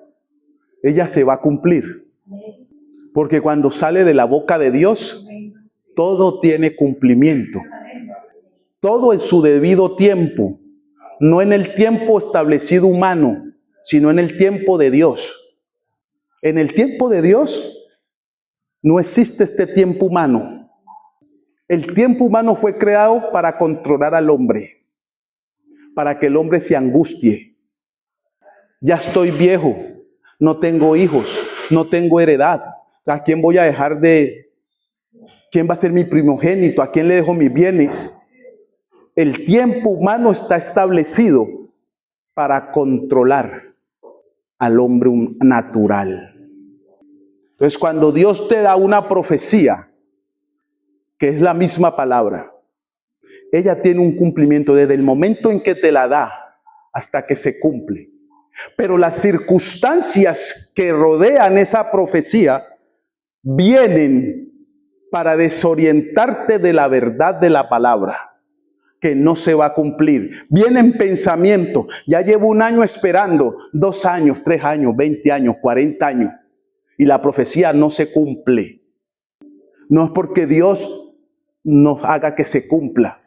ella se va a cumplir. Porque cuando sale de la boca de Dios, todo tiene cumplimiento. Todo en su debido tiempo. No en el tiempo establecido humano, sino en el tiempo de Dios. En el tiempo de Dios no existe este tiempo humano. El tiempo humano fue creado para controlar al hombre. Para que el hombre se angustie. Ya estoy viejo, no tengo hijos, no tengo heredad. ¿A quién voy a dejar quién va a ser mi primogénito? ¿A quién le dejo mis bienes? El tiempo humano está establecido para controlar al hombre natural. Entonces, cuando Dios te da una profecía, que es la misma palabra, ella tiene un cumplimiento desde el momento en que te la da hasta que se cumple. Pero las circunstancias que rodean esa profecía vienen para desorientarte de la verdad de la palabra, que no se va a cumplir. Vienen pensamientos. Ya llevo 1 año esperando, 2 años, 3 años, 20 años, 40 años. Y la profecía no se cumple. No es porque Dios nos haga que se cumpla.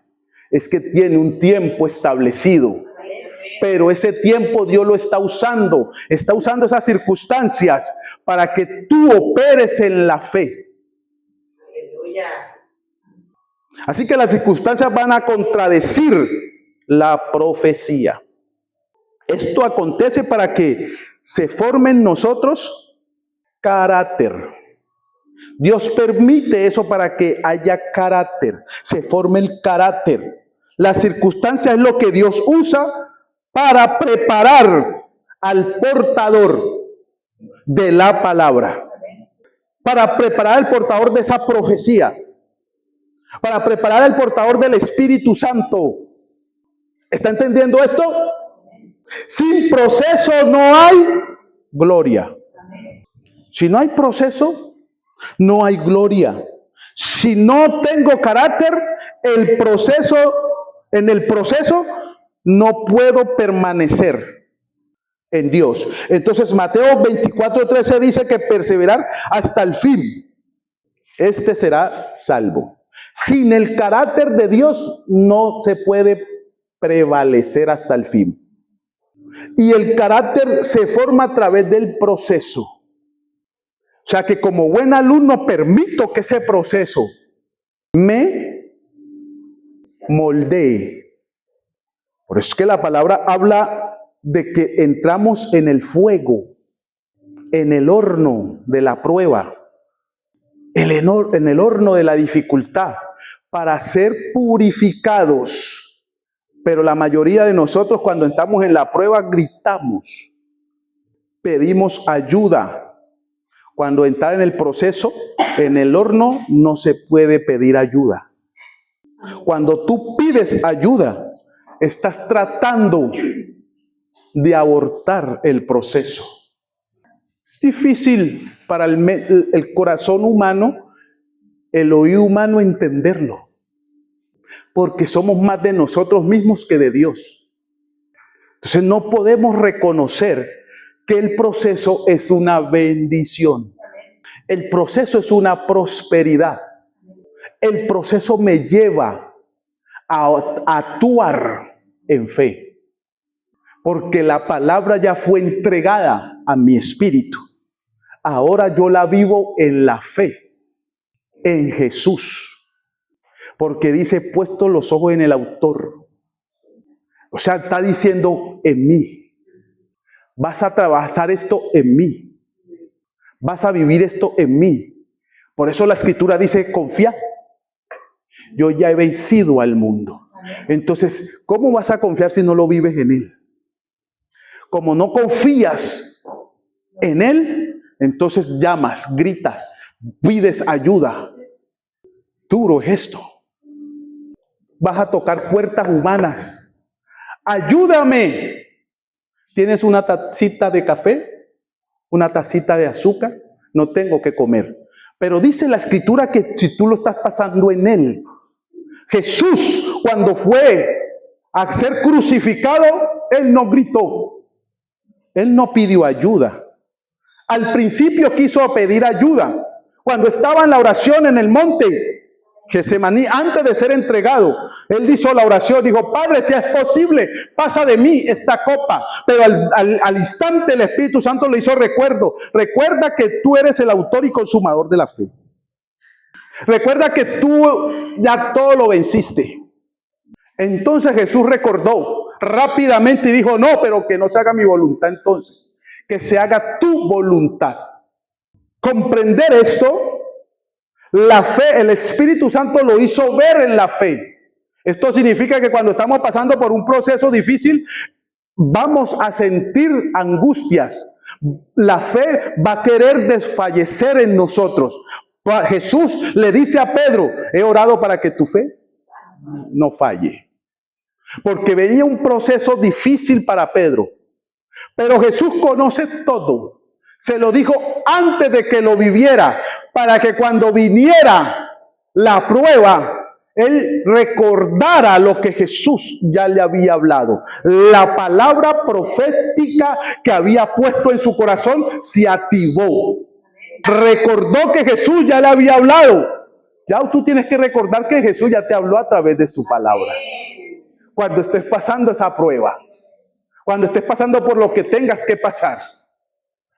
Es que tiene un tiempo establecido. Pero ese tiempo Dios lo está usando esas circunstancias para que tú operes en la fe. Aleluya. Así que las circunstancias van a contradecir la profecía. Esto acontece para que se forme en nosotros carácter. Dios permite eso para que haya carácter, se forme el carácter. La circunstancia es lo que Dios usa para preparar al portador de la palabra, para preparar al portador de esa profecía, para preparar al portador del Espíritu Santo. ¿Está entendiendo esto? Sin proceso no hay gloria. Si no hay proceso, no hay gloria. Si no tengo carácter, en el proceso no puedo permanecer en Dios. Entonces Mateo 24:13 dice que perseverar hasta el fin, este será salvo. Sin el carácter de Dios no se puede prevalecer hasta el fin. Y el carácter se forma a través del proceso. O sea que como buen alumno permito que ese proceso me moldee. Por eso es que la palabra habla de que entramos en el fuego, en el horno de la prueba, en el horno de la dificultad, para ser purificados. Pero la mayoría de nosotros cuando estamos en la prueba gritamos, pedimos ayuda. Cuando entrar en el proceso, en el horno, no se puede pedir ayuda. Cuando tú pides ayuda, estás tratando de abortar el proceso. Es difícil para el corazón humano, el oído humano entenderlo, porque somos más de nosotros mismos que de Dios. Entonces no podemos reconocer que el proceso es una bendición. El proceso es una prosperidad. El proceso me lleva a actuar en fe. Porque la palabra ya fue entregada a mi espíritu. Ahora yo la vivo en la fe, en Jesús. Porque dice, puesto los ojos en el autor. O sea, está diciendo en mí. Vas a trabajar esto en mí. Vas a vivir esto en mí. Por eso la Escritura dice, confía. Yo ya he vencido al mundo. Entonces, ¿cómo vas a confiar si no lo vives en Él? Como no confías en Él, entonces llamas, gritas, pides ayuda. Duro es esto. Vas a tocar puertas humanas. Ayúdame. ¿Tienes una tacita de café? ¿Una tacita de azúcar? No tengo que comer. Pero dice la Escritura que si tú lo estás pasando en Él. Jesús, cuando fue a ser crucificado, Él no gritó. Él no pidió ayuda. Al principio quiso pedir ayuda. Cuando estaba en la oración en el monte Getsemaní, antes de ser entregado, Él hizo la oración, dijo, Padre, si es posible, pasa de mí esta copa. Pero al instante el Espíritu Santo le hizo recuerdo. Recuerda que tú eres el autor y consumador de la fe. Recuerda que tú ya todo lo venciste. Entonces Jesús recordó rápidamente y dijo, no, pero que no se haga mi voluntad entonces, que se haga tu voluntad. Comprender esto, la fe, el Espíritu Santo lo hizo ver en la fe. Esto significa que cuando estamos pasando por un proceso difícil, vamos a sentir angustias. La fe va a querer desfallecer en nosotros. Jesús le dice a Pedro, he orado para que tu fe no falle. Porque venía un proceso difícil para Pedro. Pero Jesús conoce todo. Se lo dijo antes de que lo viviera, para que cuando viniera la prueba, él recordara lo que Jesús ya le había hablado. La palabra profética que había puesto en su corazón se activó. Recordó que Jesús ya le había hablado. Ya tú tienes que recordar que Jesús ya te habló a través de su palabra. Cuando estés pasando esa prueba, cuando estés pasando por lo que tengas que pasar,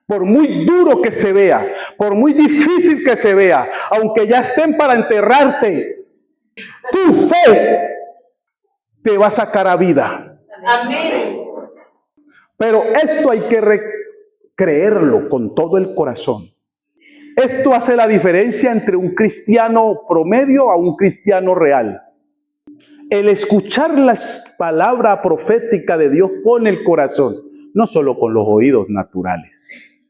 por muy duro que se vea, por muy difícil que se vea, aunque ya estén para enterrarte, tu fe te va a sacar a vida. Amén. Pero esto hay que creerlo con todo el corazón. Esto hace la diferencia entre un cristiano promedio a un cristiano real. El escuchar la palabra profética de Dios con el corazón, no solo con los oídos naturales.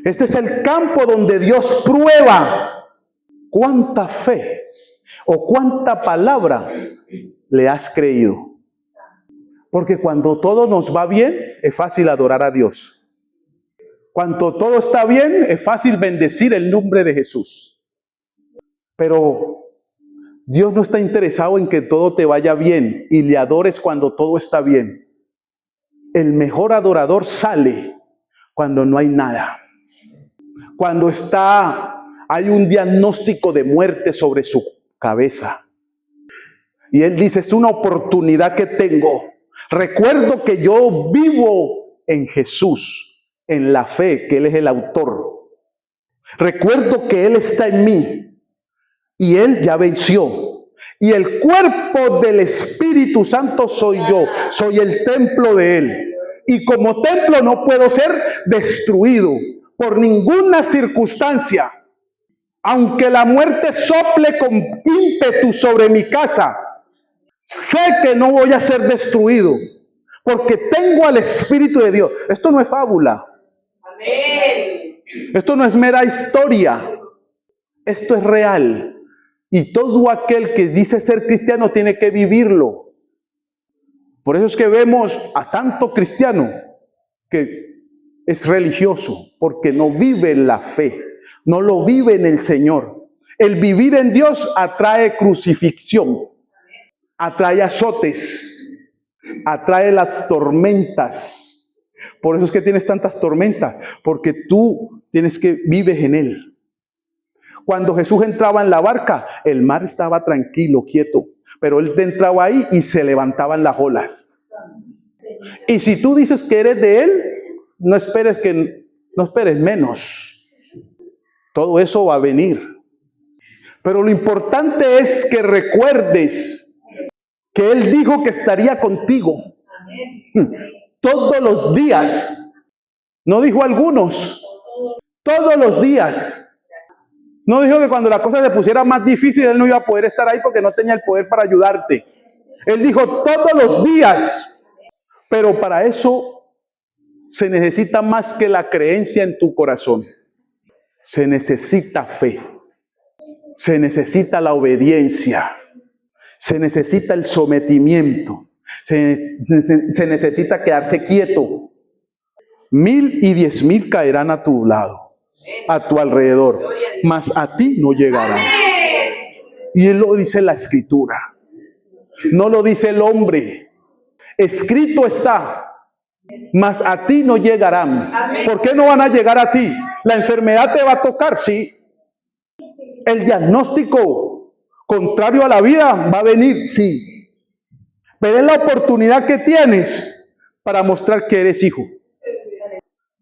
Este es el campo donde Dios prueba cuánta fe o cuánta palabra le has creído. Porque cuando todo nos va bien, es fácil adorar a Dios. Cuando todo está bien, es fácil bendecir el nombre de Jesús. Pero Dios no está interesado en que todo te vaya bien y le adores cuando todo está bien. El mejor adorador sale cuando no hay nada. Cuando hay un diagnóstico de muerte sobre su cabeza. Y él dice, es una oportunidad que tengo. Recuerdo que yo vivo en Jesús, en la fe, que Él es el autor. Recuerdo que Él está en mí y Él ya venció. Y el cuerpo del Espíritu Santo soy yo, soy el templo de Él. Y como templo no puedo ser destruido por ninguna circunstancia. Aunque la muerte sople con ímpetu sobre mi casa, sé que no voy a ser destruido, porque tengo al Espíritu de Dios. Esto no es fábula. Amén. Esto no es mera historia. Esto es real. Y todo aquel que dice ser cristiano tiene que vivirlo. Por eso es que vemos a tanto cristiano que es religioso, porque no vive en la fe, no lo vive en el Señor. El vivir en Dios atrae crucifixión, atrae azotes, atrae las tormentas. Por eso es que tienes tantas tormentas, porque tú vives en Él. Cuando Jesús entraba en la barca, el mar estaba tranquilo, quieto, pero Él entraba ahí y se levantaban las olas. Y si tú dices que eres de Él, no esperes menos. Todo eso va a venir. Pero lo importante es que recuerdes que Él dijo que estaría contigo todos los días. No dijo algunos, todos los días. No dijo que cuando la cosa se pusiera más difícil, Él no iba a poder estar ahí porque no tenía el poder para ayudarte. Él dijo todos los días. Pero para eso se necesita más que la creencia en tu corazón. Se necesita fe. Se necesita la obediencia. Se necesita el sometimiento. Se necesita quedarse quieto. 1000 y 10,000 caerán a tu lado, a tu alrededor, mas a ti no llegarán. Y Él lo dice la Escritura, no lo dice el hombre. Escrito está, mas a ti no llegarán. ¿Por qué no van a llegar a ti? La enfermedad te va a tocar, sí. El diagnóstico contrario a la vida va a venir, sí. Pero es la oportunidad que tienes para mostrar que eres hijo.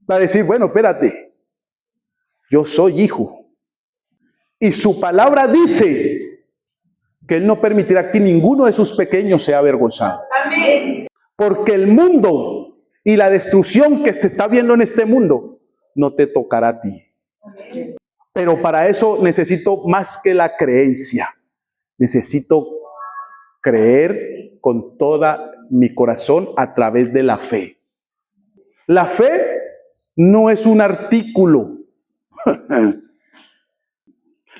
Para decir, bueno, espérate, yo soy hijo. Y su palabra dice que Él no permitirá que ninguno de sus pequeños sea avergonzado. Amén. Porque el mundo y la destrucción que se está viendo en este mundo no te tocará a ti. Amén. Pero para eso necesito más que la creencia. Necesito creer con toda mi corazón a través de la fe. La fe no es un artículo.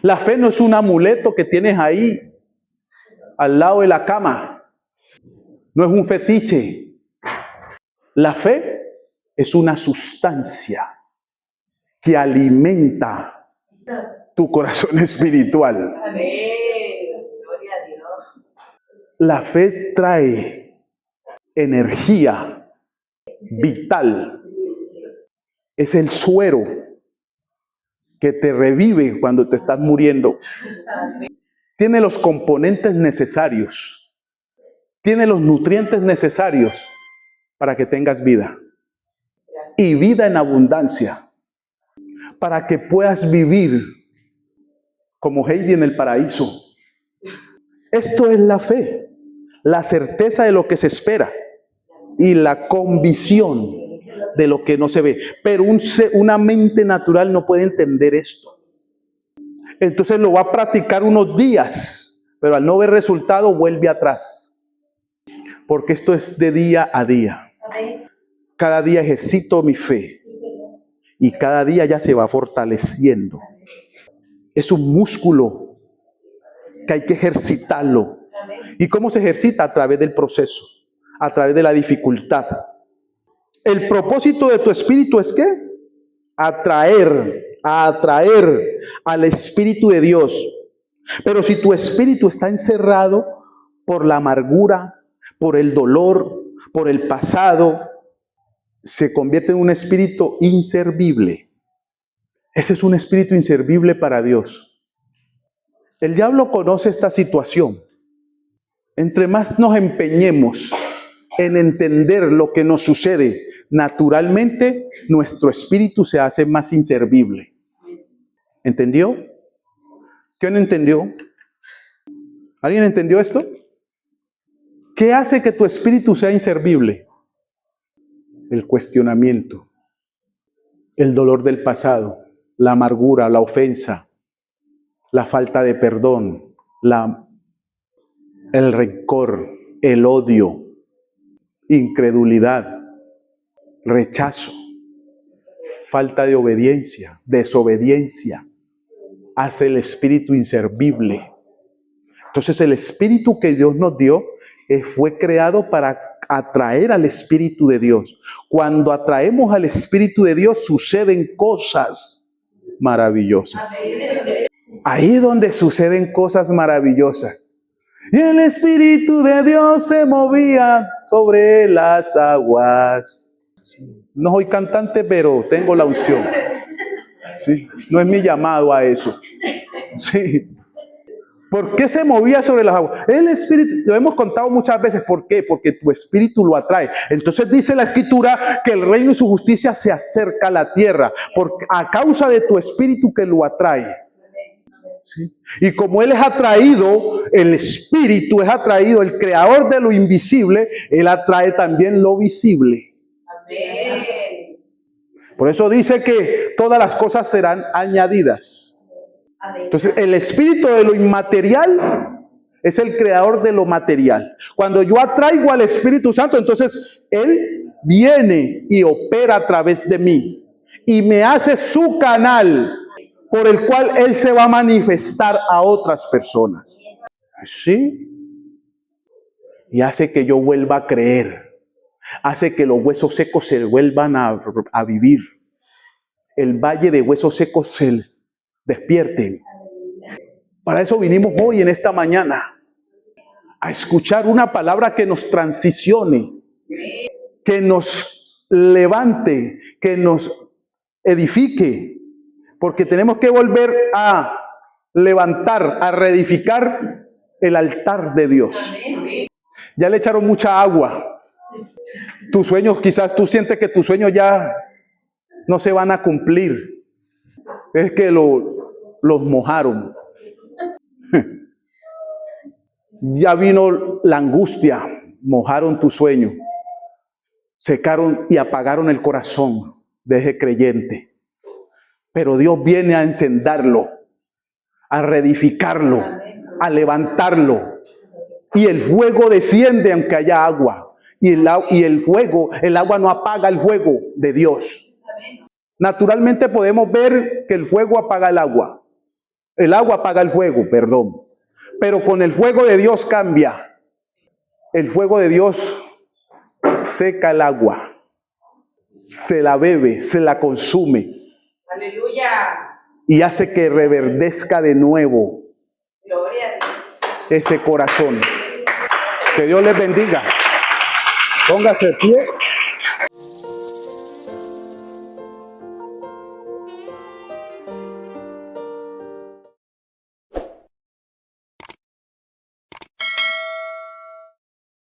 La fe no es un amuleto que tienes ahí al lado de la cama. No es un fetiche. La fe es una sustancia que alimenta tu corazón espiritual. Amén. Gloria a Dios. La fe trae energía vital. Es el suero que te revive cuando te estás muriendo. Tiene los componentes necesarios. Tiene los nutrientes necesarios para que tengas vida. Y vida en abundancia. Para que puedas vivir como Heidi en el paraíso. Esto es la fe. La certeza de lo que se espera. Y la convicción de lo que no se ve. Pero una mente natural no puede entender esto. Entonces lo va a practicar unos días, pero al no ver resultado vuelve atrás. Porque esto es de día a día. Cada día ejercito mi fe y cada día ya se va fortaleciendo. Es un músculo que hay que ejercitarlo. ¿Y cómo se ejercita? A través del proceso, a través de la dificultad. El propósito de tu espíritu es ¿qué? Atraer al Espíritu de Dios. Pero si tu espíritu está encerrado por la amargura, por el dolor, por el pasado, se convierte en un espíritu inservible. Ese es un espíritu inservible para Dios. El diablo conoce esta situación. Entre más nos empeñemos en entender lo que nos sucede, naturalmente nuestro espíritu se hace más inservible. ¿Entendió? ¿Quién entendió? ¿Alguien entendió esto? ¿Qué hace que tu espíritu sea inservible? El cuestionamiento, el dolor del pasado, la amargura, la ofensa, la falta de perdón, el rencor, el odio, incredulidad, rechazo, falta de obediencia, desobediencia, hace el espíritu inservible. Entonces el espíritu que Dios nos dio fue creado para atraer al Espíritu de Dios. Cuando atraemos al Espíritu de Dios suceden cosas maravillosas. Ahí es donde suceden cosas maravillosas. Y el Espíritu de Dios se movía sobre las aguas. No soy cantante, pero tengo la unción. ¿Sí? No es mi llamado a eso. Sí. ¿Por qué se movía sobre las aguas? El espíritu, lo hemos contado muchas veces. ¿Por qué? Porque tu espíritu lo atrae. Entonces dice la escritura que el reino y su justicia se acerca a la tierra, porque a causa de tu espíritu que lo atrae. ¿Sí? Y como Él es atraído, el espíritu es atraído, el creador de lo invisible, Él atrae también lo visible. Amén. Por eso dice que todas las cosas serán añadidas. Entonces, el espíritu de lo inmaterial es el creador de lo material. Cuando yo atraigo al Espíritu Santo, entonces Él viene y opera a través de mí y me hace su canal por el cual Él se va a manifestar a otras personas. ¿Sí? Y hace que yo vuelva a creer. Hace que los huesos secos se vuelvan a vivir. El valle de huesos secos se despierten. Para eso vinimos hoy en esta mañana, a escuchar una palabra que nos transicione, que nos levante, que nos edifique, porque tenemos que volver a levantar, a reedificar el altar de Dios. Ya le echaron mucha agua. Tus sueños, quizás tú sientes que tus sueños ya no se van a cumplir. Es que los mojaron. Ya vino la angustia, mojaron tu sueño, secaron y apagaron el corazón de ese creyente. Pero Dios viene a encenderlo, a reedificarlo, a levantarlo. Y el fuego desciende aunque haya agua. Y el fuego, el agua no apaga el fuego de Dios. Naturalmente podemos ver que el fuego apaga el agua. El agua apaga el fuego, perdón. Pero con el fuego de Dios cambia. El fuego de Dios seca el agua. Se la bebe, se la consume. Aleluya. Y hace que reverdezca de nuevo. Gloria a Dios. Ese corazón. Que Dios les bendiga. Póngase de pie.